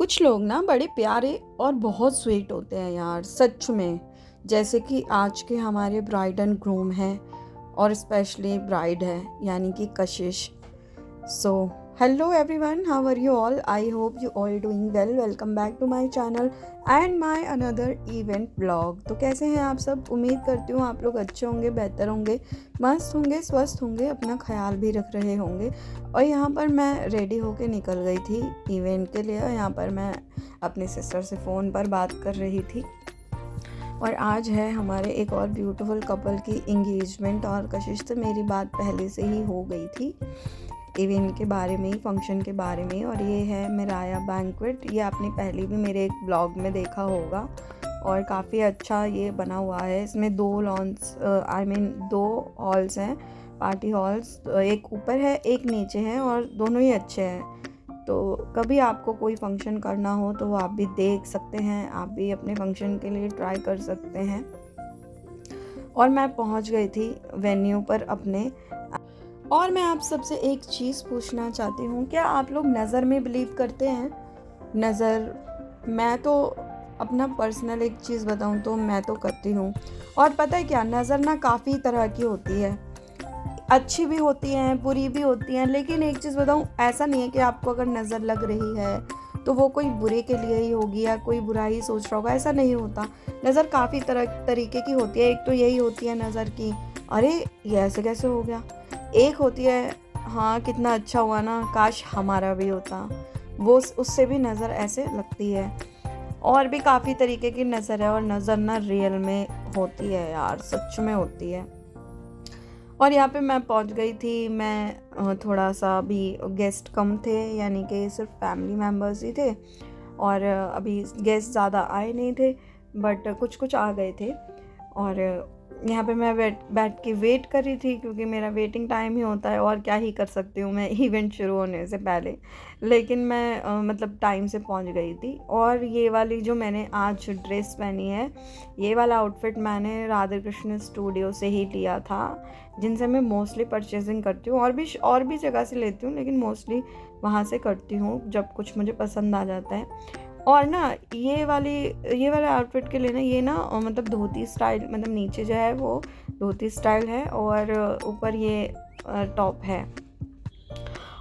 कुछ लोग ना बड़े प्यारे और बहुत स्वीट होते हैं यार, सच में। जैसे कि आज के हमारे ब्राइड एंड ग्रूम हैं और स्पेशली ब्राइड है यानी कि Kashish. So hello everyone, how are you all? I hope you all doing well. Welcome back to my channel and my another event blog. तो कैसे हैं आप सब? उम्मीद करती हूँ आप लोग अच्छे होंगे, बेहतर होंगे, मस्त होंगे, स्वस्थ होंगे, अपना ख्याल भी रख रहे होंगे। और यहाँ पर मैं रेडी होके निकल गई थी इवेंट के लिए। यहाँ पर मैं अपनी सिस्टर से फ़ोन पर बात कर रही थी और आज है हमारे एक और ब्यूटीफुल कपल की इंगेजमेंट। और कशिश से मेरी बात पहले से ही हो गई थी इवेंट के बारे में, फंक्शन के बारे में। और ये है मिराया बैंक्वेट। ये आपने पहले भी मेरे एक ब्लॉग में देखा होगा और काफ़ी अच्छा ये बना हुआ है। इसमें दो हॉल्स हैं, पार्टी हॉल्स। एक ऊपर है, एक नीचे है और दोनों ही अच्छे हैं। तो कभी आपको कोई फंक्शन करना हो तो आप भी देख सकते हैं, आप भी अपने फंक्शन के लिए ट्राई कर सकते हैं। और मैं पहुंच गई थी वेन्यू पर अपने। और मैं आप सबसे एक चीज़ पूछना चाहती हूँ, क्या आप लोग नज़र में बिलीव करते हैं? नज़र, मैं तो अपना पर्सनल एक चीज़ बताऊँ तो मैं तो करती हूँ। और पता है क्या, नज़र ना काफ़ी तरह की होती है, अच्छी भी होती हैं, बुरी भी होती हैं। लेकिन एक चीज़ बताऊँ, ऐसा नहीं है कि आपको अगर नज़र लग रही है तो वो कोई बुरे के लिए ही होगी या कोई बुरा ही सोच रहा होगा, ऐसा नहीं होता। नज़र काफ़ी तरीके की होती है। एक तो यही होती है नज़र की, अरे ये ऐसे कैसे हो गया। एक होती है, हाँ कितना अच्छा हुआ ना, काश हमारा भी होता। वो उससे भी नज़र ऐसे लगती है। और भी काफ़ी तरीके की नज़र है और नज़र ना रियल में होती है यार, सच में होती है। और यहाँ पे मैं पहुँच गई थी। मैं थोड़ा सा भी, गेस्ट कम थे, यानी कि सिर्फ फैमिली मेम्बर्स ही थे। और अभी गेस्ट ज़्यादा आए नहीं थे, बट कुछ कुछ आ गए थे। और यहाँ पे मैं बैठ के वेट कर रही थी, क्योंकि मेरा वेटिंग टाइम ही होता है और क्या ही कर सकती हूँ मैं इवेंट शुरू होने से पहले। लेकिन मैं मतलब टाइम से पहुँच गई थी। और ये वाली जो मैंने आज ड्रेस पहनी है, ये वाला आउटफिट मैंने राधा कृष्ण स्टूडियो से ही लिया था, जिनसे मैं मोस्टली परचेजिंग करती हूँ। और भी जगह से लेती हूँ, लेकिन मोस्टली वहाँ से करती हूँ जब कुछ मुझे पसंद आ जाता है। और ना ये वाले आउटफिट के लिए ना, ये ना मतलब धोती स्टाइल, मतलब नीचे जो है वो धोती स्टाइल है और ऊपर ये टॉप है।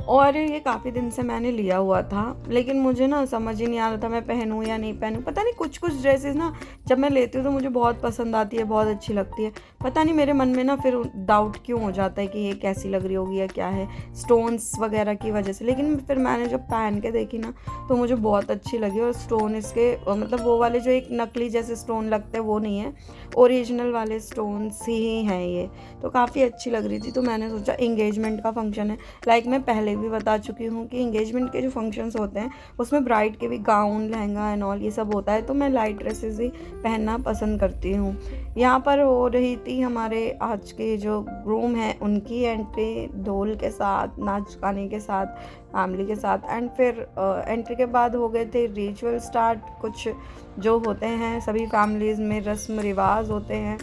और ये काफ़ी दिन से मैंने लिया हुआ था, लेकिन मुझे ना समझ ही नहीं आ रहा था मैं पहनूं या नहीं पहनूं। पता नहीं, कुछ कुछ ड्रेसेस ना जब मैं लेती हूँ तो मुझे बहुत पसंद आती है, बहुत अच्छी लगती है। पता नहीं मेरे मन में ना फिर डाउट क्यों हो जाता है कि ये कैसी लग रही होगी या क्या है, स्टोन्स वगैरह की वजह से। लेकिन फिर मैंने जब पहन के देखी ना तो मुझे बहुत अच्छी लगी। और स्टोन इसके मतलब वो वाले जो एक नकली जैसे स्टोन लगते हैं वो नहीं है, ओरिजिनल वाले स्टोन्स ही हैं ये। तो काफ़ी अच्छी लग रही थी, तो मैंने सोचा इंगेजमेंट का फंक्शन है। मैं पहले भी बता चुकी हूँ कि इंगेजमेंट के जो फंक्शंस होते हैं उसमें ब्राइड के भी गाउन, लहंगा एंड ऑल ये सब होता है, तो मैं लाइट ड्रेसेस ही पहनना पसंद करती हूँ। यहाँ पर हो रही थी हमारे आज के जो ग्रूम हैं उनकी एंट्री, ढोल के साथ, नाच गाने के साथ, फैमिली के साथ। एंड फिर एंट्री के बाद हो गए थे रिचुअल स्टार्ट। कुछ जो होते हैं सभी फैमिलीज़ में रस्म रिवाज होते हैं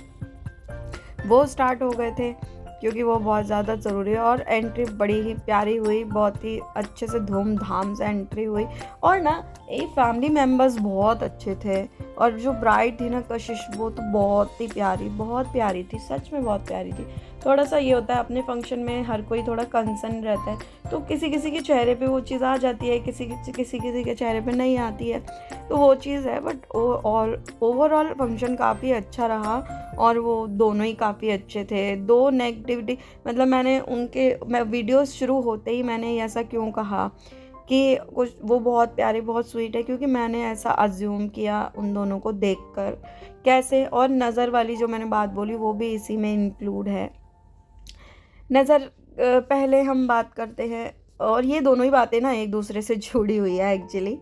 वो स्टार्ट हो गए थे, क्योंकि वो बहुत ज़्यादा ज़रूरी है। और एंट्री बड़ी ही प्यारी हुई, बहुत ही अच्छे से धूमधाम से एंट्री हुई। और ना ये फैमिली मेम्बर्स बहुत अच्छे थे। और जो ब्राइड थी ना कशिश, वो तो बहुत ही प्यारी, बहुत प्यारी थी, सच में बहुत प्यारी थी। थोड़ा सा ये होता है अपने फंक्शन में हर कोई थोड़ा कंसर्न रहता है, तो किसी किसी के चेहरे पे वो चीज़ आ जाती है, किसी के चेहरे पे नहीं आती है, तो वो चीज़ है। बट ओवरऑल फंक्शन काफ़ी अच्छा रहा और वो दोनों ही काफ़ी अच्छे थे। दो नेगेटिविटी, मतलब मैं वीडियोस शुरू होते ही मैंने ऐसा क्यों कहा कि कुछ वो बहुत प्यारे, बहुत स्वीट है, क्योंकि मैंने ऐसा अज्यूम किया उन दोनों को देखकर कैसे। और नज़र वाली जो मैंने बात बोली वो भी इसी में इंक्लूड है। नज़र पहले हम बात करते हैं, और ये दोनों ही बातें ना एक दूसरे से जुड़ी हुई है एक्चुअली।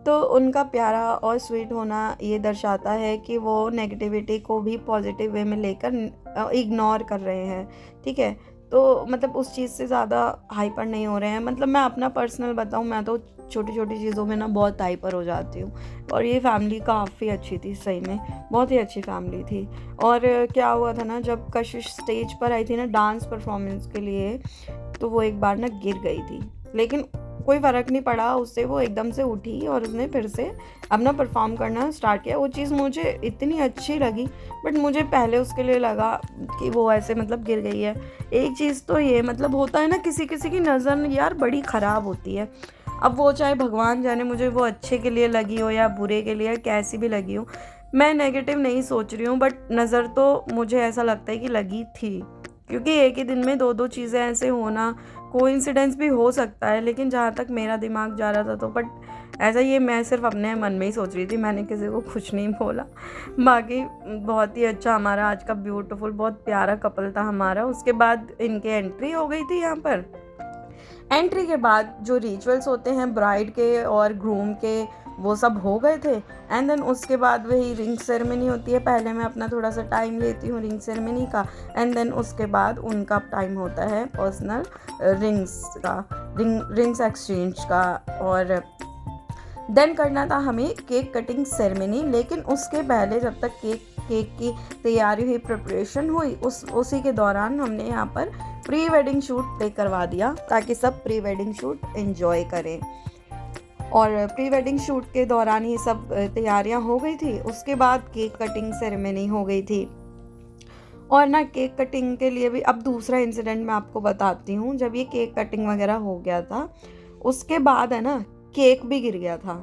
तो उनका प्यारा और स्वीट होना ये दर्शाता है कि वो नेगेटिविटी को भी पॉजिटिव वे में लेकर इग्नोर कर रहे हैं, ठीक है। तो मतलब उस चीज़ से ज़्यादा हाइपर नहीं हो रहे हैं। मतलब मैं अपना पर्सनल बताऊँ, मैं तो छोटी छोटी चीज़ों में ना बहुत हाइपर हो जाती हूँ। और ये फैमिली काफ़ी अच्छी थी, सही में बहुत ही अच्छी फैमिली थी। और क्या हुआ था ना, जब कशिश स्टेज पर आई थी ना डांस परफॉर्मेंस के लिए, तो वो एक बार ना गिर गई थी। लेकिन कोई फ़र्क नहीं पड़ा उससे, वो एकदम से उठी और उसने फिर से अपना परफॉर्म करना स्टार्ट किया। वो चीज़ मुझे इतनी अच्छी लगी, बट मुझे पहले उसके लिए लगा कि वो ऐसे मतलब गिर गई है। एक चीज़ तो ये मतलब होता है ना, किसी किसी की नज़र यार बड़ी ख़राब होती है। अब वो चाहे भगवान जाने मुझे वो अच्छे के लिए लगी हो या बुरे के लिए, कैसी भी लगी हो, मैं नेगेटिव नहीं सोच रही हूँ, बट नज़र तो मुझे ऐसा लगता है कि लगी थी। क्योंकि एक ही दिन में दो दो चीज़ें ऐसे होना कोइंसिडेंस भी हो सकता है, लेकिन जहाँ तक मेरा दिमाग जा रहा था तो बट ऐसा, ये मैं सिर्फ अपने मन में ही सोच रही थी, मैंने किसी को कुछ नहीं बोला। बाकी बहुत ही अच्छा हमारा आज का ब्यूटीफुल, बहुत प्यारा कपल था हमारा। उसके बाद इनके एंट्री हो गई थी यहाँ पर। एंट्री के बाद जो रिचुअल्स होते हैं ब्राइड के और ग्रूम के, वो सब हो गए थे। एंड देन उसके बाद वही रिंग सेरेमनी होती है। पहले मैं अपना थोड़ा सा टाइम लेती हूँ रिंग सेरेमनी का, एंड देन उसके बाद उनका टाइम होता है पर्सनल रिंग्स का, रिंग्स एक्सचेंज का। और देन करना था हमें केक कटिंग सेरेमनी, लेकिन उसके पहले जब तक केक की तैयारी हुई, प्रिपरेशन हुई, उसी के दौरान हमने यहाँ पर प्री वेडिंग शूट पे करवा दिया, ताकि सब प्री वेडिंग शूट एंजॉय करें। और प्री वेडिंग शूट के दौरान ही सब तैयारियां हो गई थी। उसके बाद केक कटिंग सेरेमनी हो गई थी। और ना केक कटिंग के लिए भी अब दूसरा इंसिडेंट मैं आपको बताती हूँ। जब ये केक कटिंग वगैरह हो गया था, उसके बाद है ना केक भी गिर गया था।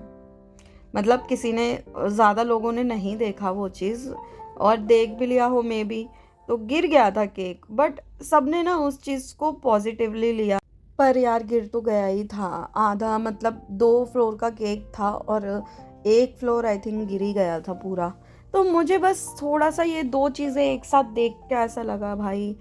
मतलब किसी ने, ज़्यादा लोगों ने नहीं देखा वो चीज़, और देख भी लिया हो मे बी, तो गिर गया था केक, बट सबने ना उस चीज़ को पॉजिटिवली लिया। पर यार गिर तो गया ही था आधा, मतलब 2 फ्लोर का केक था और 1 फ्लोर आई थिंक गिर ही गया था पूरा। तो मुझे बस थोड़ा सा ये 2 चीज़ें एक साथ देख के ऐसा लगा, भाई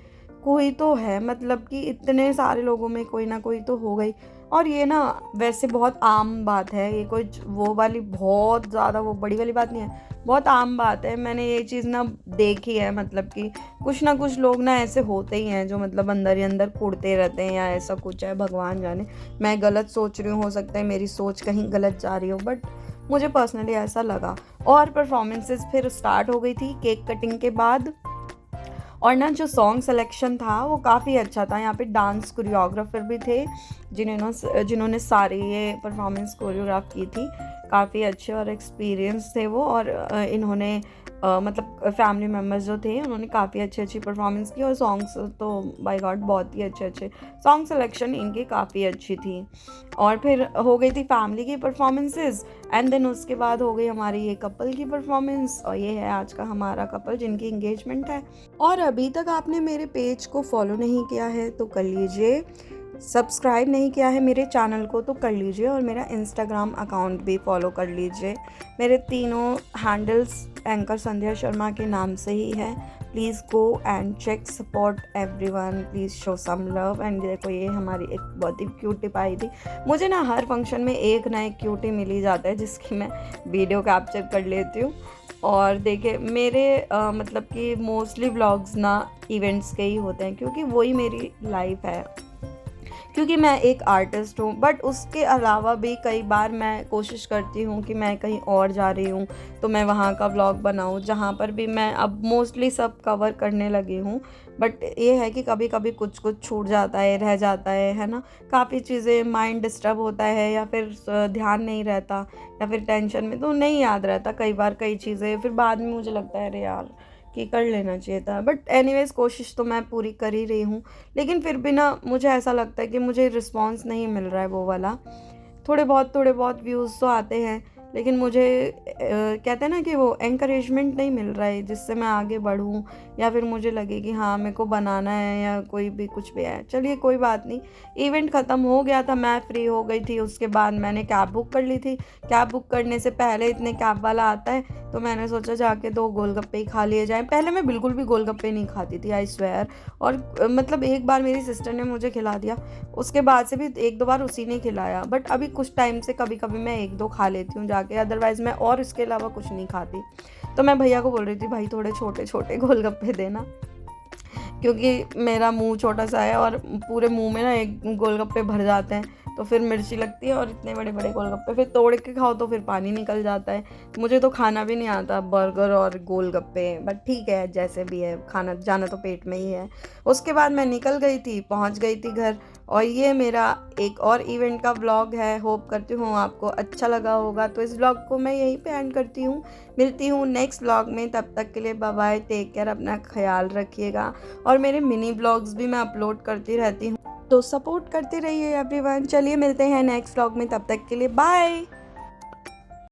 कोई तो है, मतलब कि इतने सारे लोगों में कोई ना कोई तो हो गई। और ये ना वैसे बहुत आम बात है, ये कोई वो वाली बहुत ज़्यादा वो बड़ी वाली बात नहीं है, बहुत आम बात है। मैंने ये चीज़ ना देखी है, मतलब कि कुछ ना कुछ लोग ना ऐसे होते ही हैं जो मतलब अंदर ही अंदर कुड़ते रहते हैं, या ऐसा कुछ है, भगवान जाने। मैं गलत सोच रही हूँ, हो सकता है मेरी सोच कहीं गलत जा रही हो, बट मुझे पर्सनली ऐसा लगा। और परफॉर्मेंसेस फिर स्टार्ट हो गई थी केक कटिंग के बाद। और ना जो सॉन्ग सिलेक्शन था वो काफ़ी अच्छा था। यहाँ पे डांस कोरियोग्राफर भी थे जिन्होंने सारे ये परफॉर्मेंस कोरियोग्राफ की थी। काफ़ी अच्छे और एक्सपीरियंस थे वो। और इन्होंने मतलब फैमिली मेम्बर्स जो थे उन्होंने काफ़ी अच्छी परफॉर्मेंस की। और सॉन्ग्स तो बाय गॉड बहुत ही अच्छे सॉन्ग सिलेक्शन इनकी काफ़ी अच्छी थी। और फिर हो गई थी फैमिली की परफॉर्मेंसेस, एंड देन उसके बाद हो गई हमारी ये कपल की परफॉर्मेंस। और ये है आज का हमारा कपल जिनकी इंगेजमेंट है। और अभी तक आपने मेरे पेज को फॉलो नहीं किया है तो कर लीजिए, सब्सक्राइब नहीं किया है मेरे चैनल को तो कर लीजिए, और मेरा इंस्टाग्राम अकाउंट भी फॉलो कर लीजिए। मेरे तीनों हैंडल्स एंकर संध्या शर्मा के नाम से ही है। Please go and check, support everyone, please show some love. And देखो ये हमारी एक बहुत ही क्यूट टिप आई थी। मुझे ना हर फंक्शन में एक ना एक क्यूटी मिल ही जाता है जिसकी मैं वीडियो कैप्चर कर लेती हूँ। और देखिए मेरे मतलब कि मोस्टली व्लॉग्स ना इवेंट्स के ही होते हैं, क्योंकि वही मेरी लाइफ है, क्योंकि मैं एक आर्टिस्ट हूँ। बट उसके अलावा भी कई बार मैं कोशिश करती हूँ कि मैं कहीं और जा रही हूँ तो मैं वहाँ का व्लॉग बनाऊँ, जहाँ पर भी मैं अब मोस्टली सब कवर करने लगी हूँ। बट ये है कि कभी कभी कुछ कुछ छूट जाता है, रह जाता है ना। काफ़ी चीज़ें, माइंड डिस्टर्ब होता है, या फिर ध्यान नहीं रहता, या फिर टेंशन में तो नहीं याद रहता कई बार कई चीज़ें। फिर बाद में मुझे लगता है अरे यार कि कर लेना चाहिए था। बट एनीवेज कोशिश तो मैं पूरी कर ही रही हूँ। लेकिन फिर भी ना मुझे ऐसा लगता है कि मुझे रिस्पॉन्स नहीं मिल रहा है वो वाला। थोड़े बहुत व्यूज़ तो आते हैं, लेकिन मुझे कहते हैं ना कि वो एनकरेजमेंट नहीं मिल रहा है जिससे मैं आगे बढ़ूँ, या फिर मुझे लगे कि हाँ मेरे को बनाना है, या कोई भी कुछ भी है। चलिए कोई बात नहीं, इवेंट ख़त्म हो गया था, मैं फ्री हो गई थी। उसके बाद मैंने कैब बुक कर ली थी। कैब बुक करने से पहले इतने कैब वाला आता है, तो मैंने सोचा जाके 2 गोलगप्पे ही खा लिए जाएँ। पहले मैं बिल्कुल भी गोलगप्पे नहीं खाती थी, आई स्वेयर। और मतलब एक बार मेरी सिस्टर ने मुझे खिला दिया, उसके बाद से भी 1-2 बार उसी ने खिलाया। बट अभी कुछ टाइम से कभी कभी मैं 1-2 खा लेती हूँ जाके, अदरवाइज़ मैं और इसके अलावा कुछ नहीं खाती। तो मैं भैया को बोल रही थी भाई थोड़े छोटे छोटे गोलगप्पे देना, क्योंकि मेरा मुंह छोटा सा है और पूरे मुंह में ना एक गोलगप्पे भर जाते हैं, तो फिर मिर्ची लगती है। और इतने बड़े बड़े गोलगप्पे फिर तोड़ के खाओ तो फिर पानी निकल जाता है। मुझे तो खाना भी नहीं आता बर्गर और गोलगप्पे, बट ठीक है जैसे भी है, खाना जाना तो पेट में ही है। उसके बाद मैं निकल गई थी, पहुंच गई थी घर। और ये मेरा एक और इवेंट का व्लॉग है। होप करती हूँ आपको अच्छा लगा होगा। तो इस व्लॉग को मैं यहीं पे एंड करती हूँ। मिलती हूँ नेक्स्ट व्लॉग में, तब तक के लिए बाय बाय, टेक केयर, अपना ख्याल रखिएगा। और मेरे मिनी व्लॉग्स भी मैं अपलोड करती रहती हूँ, तो सपोर्ट करते रहिए एवरीवन। चलिए मिलते हैं नेक्स्ट व्लॉग में, तब तक के लिए बाय।